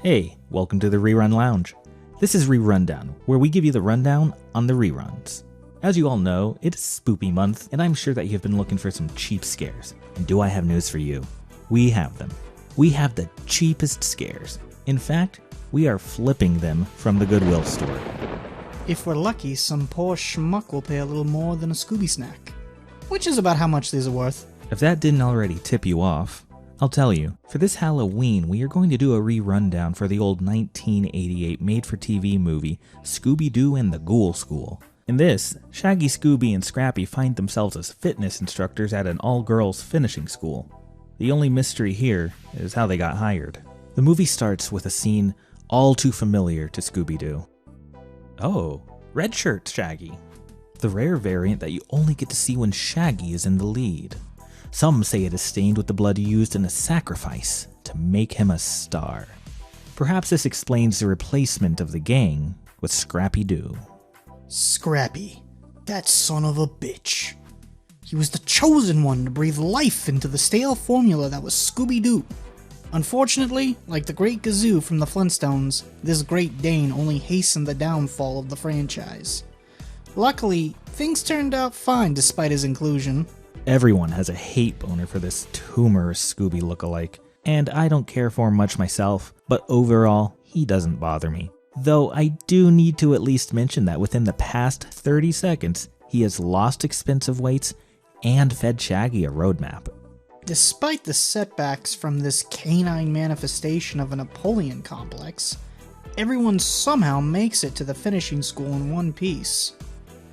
Hey, welcome to the Rerun Lounge. This is Rerundown, where we give you the rundown on the reruns. As you all know, it is Spoopy Month, and I'm sure that you have been looking for some cheap scares. And do I have news for you? We have them. We have the cheapest scares. In fact, we are flipping them from the Goodwill store. If we're lucky, some poor schmuck will pay a little more than a Scooby snack. Which is about how much these are worth. If that didn't already tip you off, I'll tell you, for this Halloween, we are going to do a re-rundown for the old 1988 made-for-TV movie, Scooby-Doo and the Ghoul School. In this, Shaggy, Scooby, and Scrappy find themselves as fitness instructors at an all-girls finishing school. The only mystery here is how they got hired. The movie starts with a scene all too familiar to Scooby-Doo. Oh, red shirt Shaggy. The rare variant that you only get to see when Shaggy is in the lead. Some say it is stained with the blood used in a sacrifice to make him a star. Perhaps this explains the replacement of the gang with Scrappy-Doo. Scrappy. That son of a bitch. He was the chosen one to breathe life into the stale formula that was Scooby-Doo. Unfortunately, like the Great Gazoo from the Flintstones, this Great Dane only hastened the downfall of the franchise. Luckily, things turned out fine despite his inclusion. Everyone has a hate boner for this tumorous Scooby lookalike, and I don't care for him much myself, but overall, he doesn't bother me. Though I do need to at least mention that within the past 30 seconds, he has lost expensive weights and fed Shaggy a roadmap. Despite the setbacks from this canine manifestation of a Napoleon complex, everyone somehow makes it to the finishing school in one piece.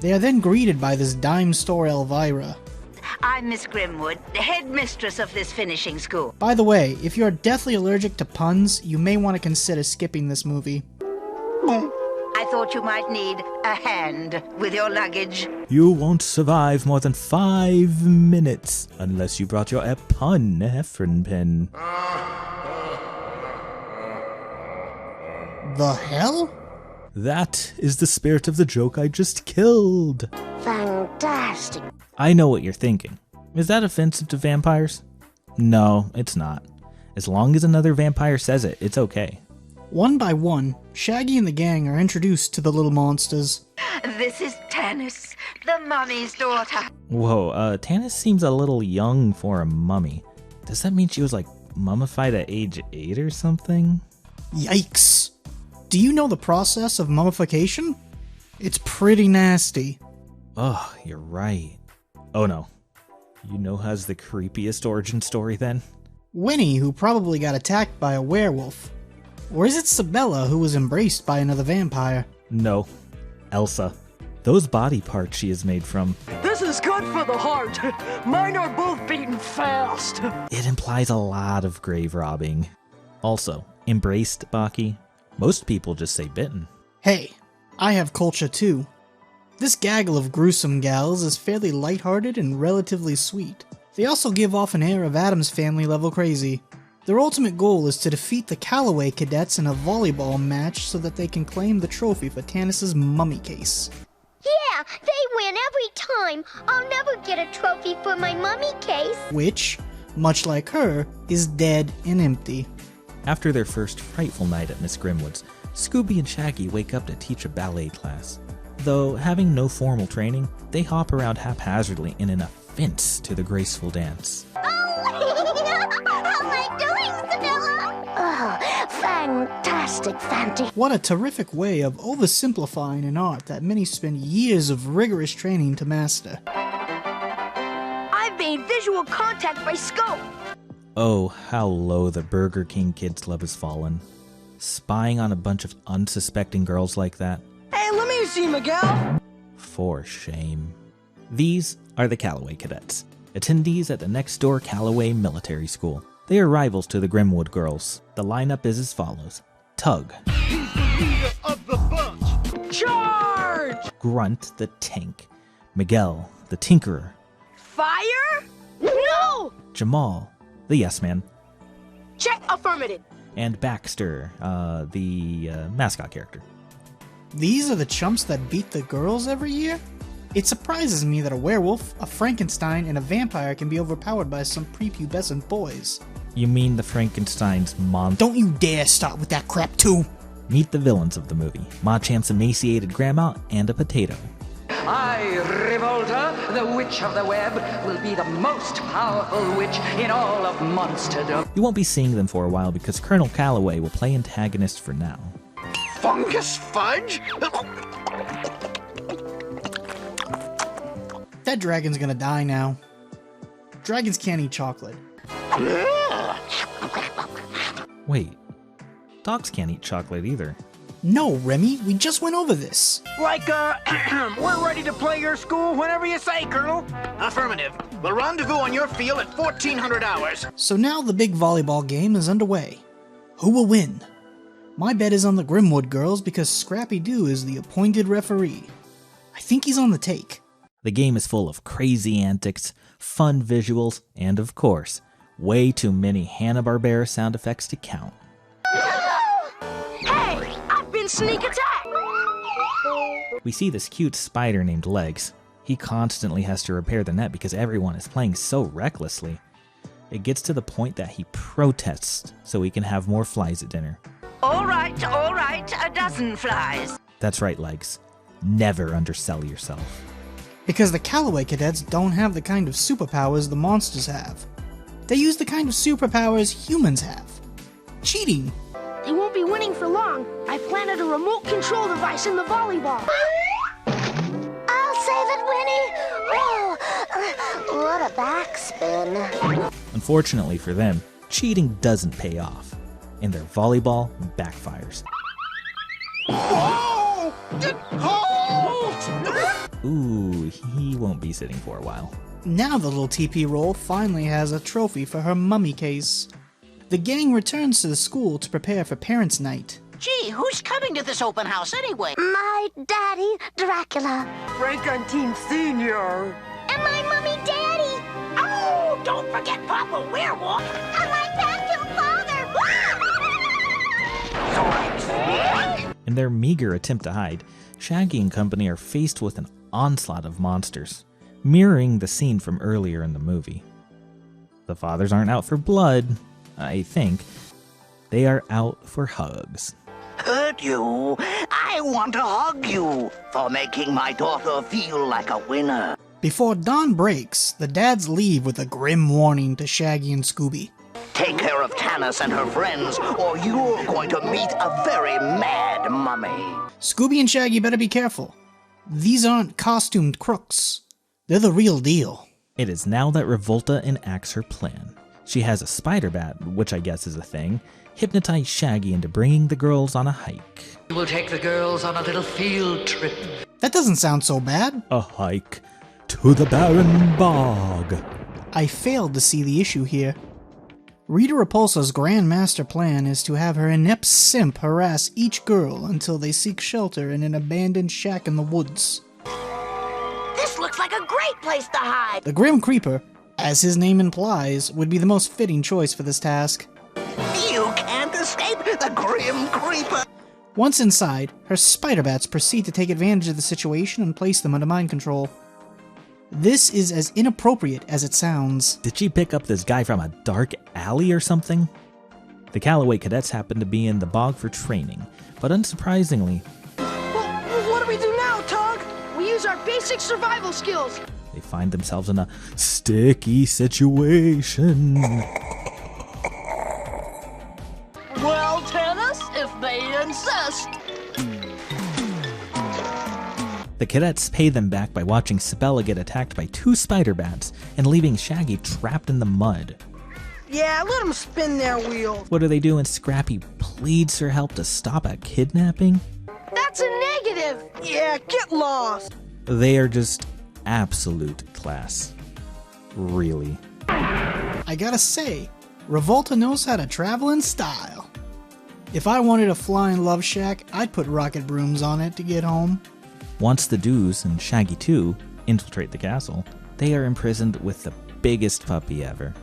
They are then greeted by this dime store Elvira. I'm Miss Grimwood, the headmistress of this finishing school. By the way, if you're deathly allergic to puns, you may want to consider skipping this movie. I thought you might need a hand with your luggage. You won't survive more than 5 minutes unless you brought your epinephrine pen. The hell? That is the spirit of the joke I just killed. Fantastic. I know what you're thinking. Is that offensive to vampires? No, it's not. As long as another vampire says it, it's okay. One by one, Shaggy and the gang are introduced to the little monsters. This is Tanis, the mummy's daughter. Whoa, Tanis seems a little young for a mummy. Does that mean she was like mummified at age 8 or something? Yikes! Do you know the process of mummification? It's pretty nasty. Oh, you're right. Oh no. You know who has the creepiest origin story then? Winnie, who probably got attacked by a werewolf. Or is it Sabella, who was embraced by another vampire? No. Elsa. Those body parts she is made from. This is good for the heart. Mine are both beating fast. It implies a lot of grave robbing. Also, embraced, Baki? Most people just say bitten. Hey, I have culture too. This gaggle of gruesome gals is fairly lighthearted and relatively sweet. They also give off an air of Addams Family level crazy. Their ultimate goal is to defeat the Callaway cadets in a volleyball match so that they can claim the trophy for Tanis's mummy case. Yeah, they win every time. I'll never get a trophy for my mummy case. Which, much like her, is dead and empty. After their first frightful night at Miss Grimwood's, Scooby and Shaggy wake up to teach a ballet class. Though having no formal training, they hop around haphazardly in an offense to the graceful dance. Oh, how am I doing, Sabella? Oh, fantastic, Fanty. What a terrific way of oversimplifying an art that many spend years of rigorous training to master. I've made visual contact by scope. Oh, how low the Burger King kids' love has fallen. Spying on a bunch of unsuspecting girls like that. Hey, let me see, Miguel. For shame. These are the Callaway cadets, attendees at the next-door Callaway Military School. They are rivals to the Grimwood girls. The lineup is as follows. Tug. He's the leader of the bunch. Charge! Grunt, the tank. Miguel, the tinkerer. Fire? No! Jamal, the yes man. Check affirmative. And Baxter, the mascot character. These are the chumps that beat the girls every year? It surprises me that a werewolf, a Frankenstein, and a vampire can be overpowered by some prepubescent boys. You mean the Frankenstein's month? Don't you dare start with that crap too! Meet the villains of the movie. Machamp's emaciated grandma and a potato. I, Revolta, the Witch of the Web, will be the most powerful witch in all of monsterdom. You won't be seeing them for a while because Colonel Calloway will play antagonist for now. Fungus fudge? That dragon's gonna die now. Dragons can't eat chocolate. Wait, dogs can't eat chocolate either. No, Remy, we just went over this. Like, we're ready to play your school whenever you say, Colonel. Affirmative. We'll rendezvous on your field at 1400 hours. So now the big volleyball game is underway. Who will win? My bet is on the Grimwood girls because Scrappy-Doo is the appointed referee. I think he's on the take. The game is full of crazy antics, fun visuals, and of course, way too many Hanna-Barbera sound effects to count. Hey, I've been sneak attack! We see this cute spider named Legs. He constantly has to repair the net because everyone is playing so recklessly. It gets to the point that he protests so he can have more flies at dinner. All right, a dozen flies. That's right, Legs. Never undersell yourself. Because the Calloway cadets don't have the kind of superpowers the monsters have. They use the kind of superpowers humans have. Cheating. They won't be winning for long. I planted a remote control device in the volleyball. I'll save it, Winnie. Oh, what a backspin. Unfortunately for them, cheating doesn't pay off, and their volleyball backfires. Ooh, he won't be sitting for a while. Now the little TP roll finally has a trophy for her mummy case. The gang returns to the school to prepare for Parents' Night. Gee, who's coming to this open house anyway? My daddy, Dracula. Frankenstein Sr. And my mummy, Daddy. Oh, don't forget Papa Werewolf. And my tattoo father. In their meager attempt to hide, Shaggy and company are faced with an onslaught of monsters, mirroring the scene from earlier in the movie. The fathers aren't out for blood, I think. They are out for hugs. Hurt you? I want to hug you for making my daughter feel like a winner. Before dawn breaks, the dads leave with a grim warning to Shaggy and Scooby. Take care of Tanis and her friends, or you're going to meet a very mad mummy. Scooby and Shaggy better be careful. These aren't costumed crooks. They're the real deal. It is now that Revolta enacts her plan. She has a spider bat, which I guess is a thing, hypnotize Shaggy into bringing the girls on a hike. We'll take the girls on a little field trip. That doesn't sound so bad. A hike to the barren bog. I failed to see the issue here. Rita Repulsa's grand master plan is to have her inept simp harass each girl until they seek shelter in an abandoned shack in the woods. This looks like a great place to hide. The Grim Creeper, as his name implies, would be the most fitting choice for this task. You can't escape the Grim Creeper. Once inside, her spider bats proceed to take advantage of the situation and place them under mind control. This is as inappropriate as it sounds. Did she pick up this guy from a dark alley or something? The Calloway cadets happen to be in the bog for training, but unsurprisingly, Well, what do we do now, Tug? We use our basic survival skills. they find themselves in a sticky situation. Well, Tanis, if they insist. The cadets pay them back by watching Sabella get attacked by 2 spider bats and leaving Shaggy trapped in the mud. Yeah, let them spin their wheels. What do they do when Scrappy pleads for help to stop a kidnapping? That's a negative. Yeah, get lost. They are just absolute class. Really. I gotta say, Revolta knows how to travel in style. If I wanted a flying love shack, I'd put rocket brooms on it to get home. Once the Doos and Shaggy 2 infiltrate the castle, they are imprisoned with the biggest puppy ever.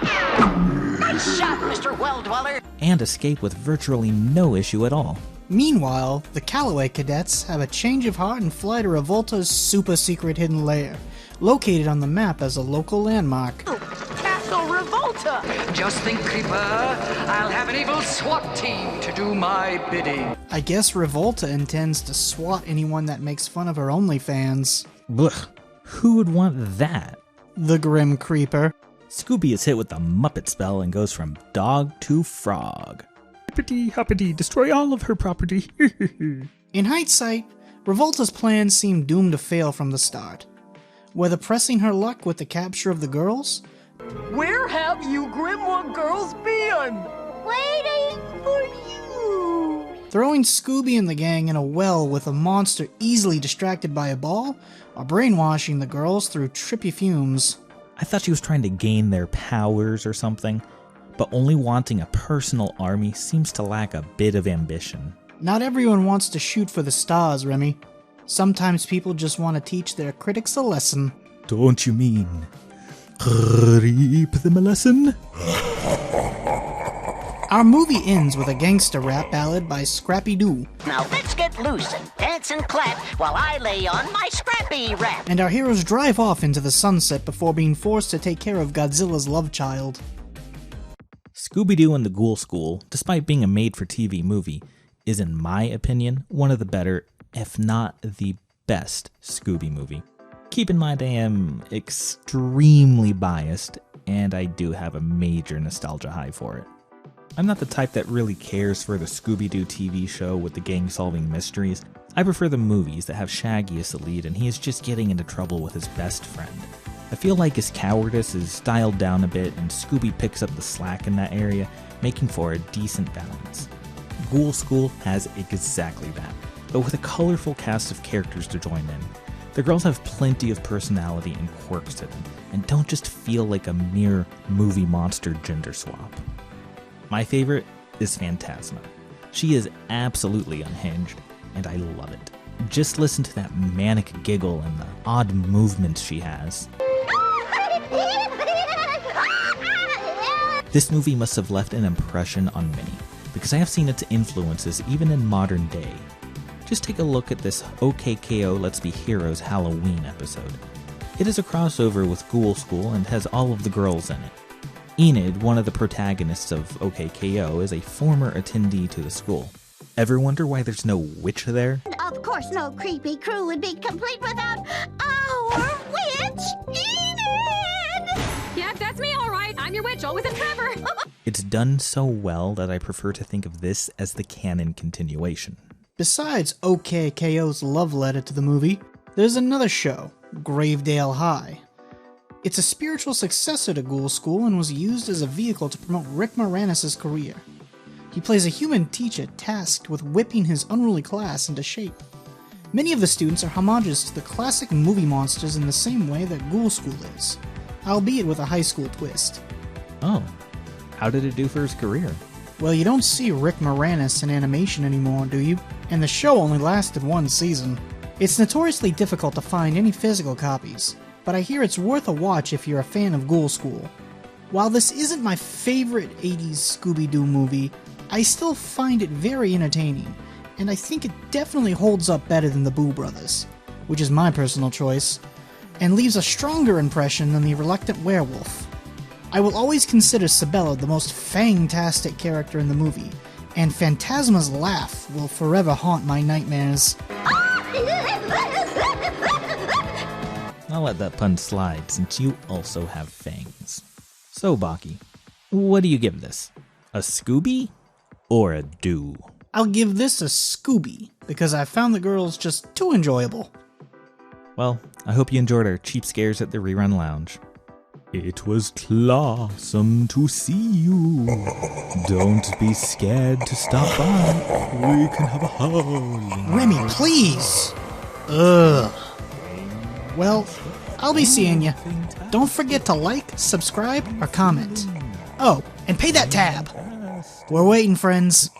Nice shot, Mr. Well-Dweller. And escape with virtually no issue at all. Meanwhile, the Calloway cadets have a change of heart and fly to Revolta's super-secret hidden lair, located on the map as a local landmark. Castle Revolta. Revolta! Just think, Creeper, I'll have an evil SWAT team to do my bidding. I guess Revolta intends to swat anyone that makes fun of her OnlyFans. Blech. Who would want that? The Grim Creeper. Scooby is hit with the Muppet spell and goes from dog to frog. Hippity hoppity, destroy all of her property. In hindsight, Revolta's plans seemed doomed to fail from the start. Whether pressing her luck with the capture of the girls, Where have you Grimwood girls been? Waiting for you. throwing Scooby and the gang in a well with a monster easily distracted by a ball, or brainwashing the girls through trippy fumes. I thought she was trying to gain their powers or something, but only wanting a personal army seems to lack a bit of ambition. Not everyone wants to shoot for the stars, Remy. Sometimes people just want to teach their critics a lesson. Don't you mean creep them a lesson? Our movie ends with a gangster rap ballad by Scrappy-Doo, Now let's get loose and dance and clap while I lay on my Scrappy rap. and our heroes drive off into the sunset before being forced to take care of Godzilla's love child. Scooby-Doo and the Ghoul School, despite being a made-for-TV movie, is in my opinion one of the better, if not the best, Scooby movie. Keep in mind I am extremely biased, and I do have a major nostalgia high for it. I'm not the type that really cares for the Scooby-Doo TV show with the gang solving mysteries. I prefer the movies that have Shaggy as the lead and he is just getting into trouble with his best friend. I feel like his cowardice is dialed down a bit and Scooby picks up the slack in that area, making for a decent balance. Ghoul School has exactly that, but with a colorful cast of characters to join in. The girls have plenty of personality and quirks to them, and don't just feel like a mere movie monster gender swap. My favorite is Phantasma. She is absolutely unhinged, and I love it. Just listen to that manic giggle and the odd movements she has. This movie must have left an impression on many, because I have seen its influences even in modern day. Just take a look at this OKKO Let's Be Heroes Halloween episode. It is a crossover with Ghoul School and has all of the girls in it. Enid, one of the protagonists of OKKO, is a former attendee to the school. Ever wonder why there's no witch there? Of course, no creepy crew would be complete without our witch, Enid! Yeah, that's me, all right. I'm your witch, always and forever. It's done so well that I prefer to think of this as the canon continuation. Besides OKKO's love letter to the movie, there's another show, Gravedale High. It's a spiritual successor to Ghoul School and was used as a vehicle to promote Rick Moranis' career. He plays a human teacher tasked with whipping his unruly class into shape. Many of the students are homages to the classic movie monsters in the same way that Ghoul School is, albeit with a high school twist. Oh, how did it do for his career? Well, you don't see Rick Moranis in animation anymore, do you? And the show only lasted one season. It's notoriously difficult to find any physical copies, but I hear it's worth a watch if you're a fan of Ghoul School. While this isn't my favorite 80s Scooby-Doo movie, I still find it very entertaining, and I think it definitely holds up better than the Boo Brothers, which is my personal choice, and leaves a stronger impression than the reluctant werewolf. I will always consider Sabella the most fantastic character in the movie, and Phantasma's laugh will forever haunt my nightmares. I'll let that pun slide since you also have fangs. So, Baki, what do you give this? A Scooby or a Doo? I'll give this a Scooby, because I found the girls just too enjoyable. Well, I hope you enjoyed our cheap scares at the Rerun Lounge. It was clawsome to see you. Don't be scared to stop by. We can have a howling. Remy, please! Ugh. Well, I'll be seeing you. Don't forget to like, subscribe, or comment. Oh, and pay that tab. We're waiting, friends.